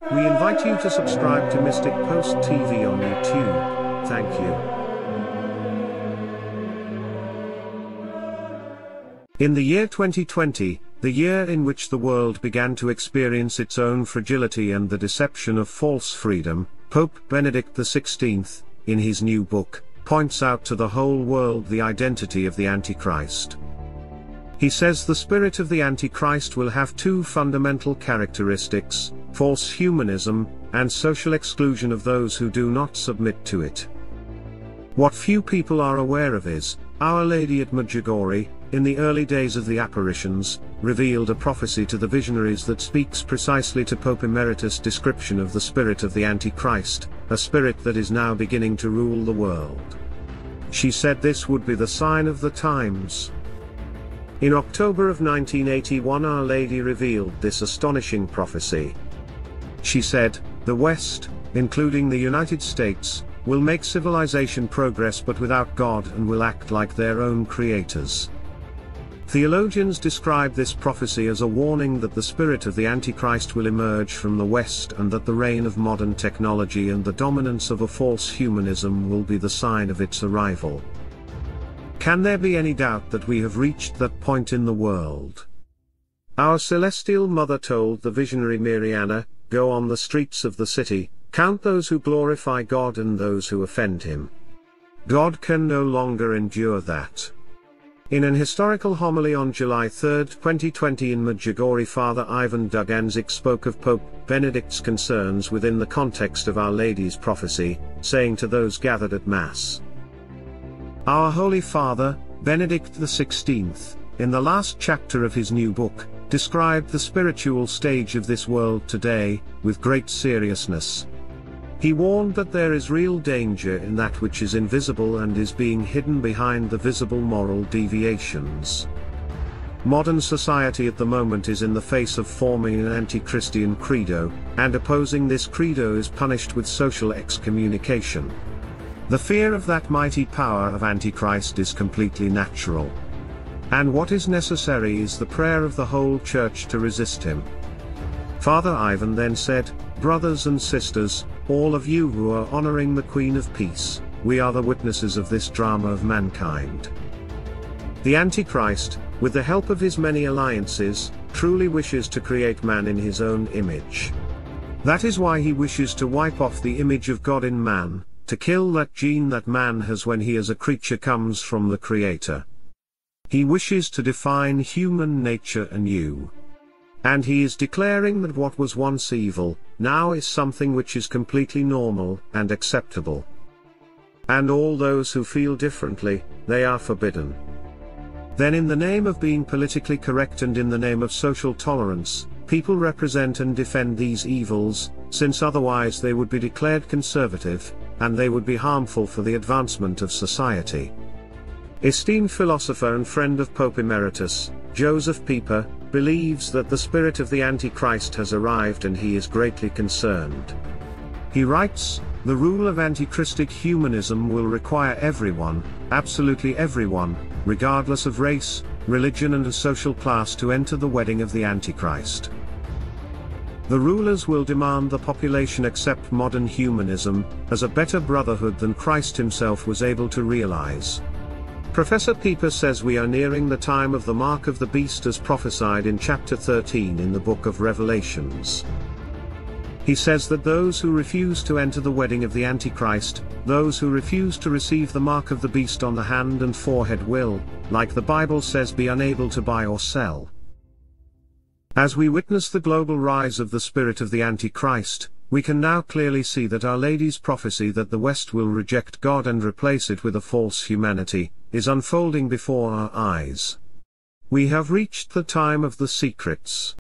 We invite you to subscribe to Mystic Post TV on YouTube. Thank you. In the year 2020, the year in which the world began to experience its own fragility and the deception of false freedom, Pope Benedict XVI, in his new book, points out to the whole world the identity of the Antichrist. He says the spirit of the Antichrist will have two fundamental characteristics: false humanism, and social exclusion of those who do not submit to it. What few people are aware of is, Our Lady at Medjugorje, in the early days of the apparitions, revealed a prophecy to the visionaries that speaks precisely to Pope Emeritus' description of the spirit of the Antichrist, a spirit that is now beginning to rule the world. She said this would be the sign of the times. In October of 1981, Our Lady revealed this astonishing prophecy. She said, "The West, including the United States, will make civilization progress but without God and will act like their own creators." Theologians describe this prophecy as a warning that the spirit of the Antichrist will emerge from the West and that the reign of modern technology and the dominance of a false humanism will be the sign of its arrival. Can there be any doubt that we have reached that point in the world? Our Celestial Mother told the visionary Mariana, "Go on the streets of the city, count those who glorify God and those who offend him." God can no longer endure that. In an historical homily on July 3, 2020 in Medjugorje, Father Ivan Duganzik spoke of Pope Benedict's concerns within the context of Our Lady's prophecy, saying to those gathered at Mass, "Our Holy Father, Benedict XVI, in the last chapter of his new book, described the spiritual stage of this world today, with great seriousness. He warned that there is real danger in that which is invisible and is being hidden behind the visible moral deviations. Modern society at the moment is in the face of forming an anti-Christian credo, and opposing this credo is punished with social excommunication. The fear of that mighty power of Antichrist is completely natural. And what is necessary is the prayer of the whole Church to resist him." Father Ivan then said, "Brothers and sisters, all of you who are honoring the Queen of Peace, we are the witnesses of this drama of mankind. The Antichrist, with the help of his many alliances, truly wishes to create man in his own image. That is why he wishes to wipe off the image of God in man, to kill that gene that man has when he as a creature comes from the Creator. He wishes to define human nature anew. And he is declaring that what was once evil, now is something which is completely normal and acceptable. And all those who feel differently, they are forbidden. Then in the name of being politically correct and in the name of social tolerance, people represent and defend these evils, since otherwise they would be declared conservative, and they would be harmful for the advancement of society." Esteemed philosopher and friend of Pope Emeritus, Joseph Pieper, believes that the spirit of the Antichrist has arrived and he is greatly concerned. He writes, "The rule of antichristic humanism will require everyone, absolutely everyone, regardless of race, religion and social class, to enter the wedding of the Antichrist. The rulers will demand the population accept modern humanism, as a better brotherhood than Christ himself was able to realize." Professor Pieper says we are nearing the time of the mark of the beast as prophesied in chapter 13 in the book of Revelations. He says that those who refuse to enter the wedding of the Antichrist, those who refuse to receive the mark of the beast on the hand and forehead will, like the Bible says, be unable to buy or sell. As we witness the global rise of the spirit of the Antichrist, we can now clearly see that Our Lady's prophecy that the West will reject God and replace it with a false humanity, is unfolding before our eyes. We have reached the time of the secrets.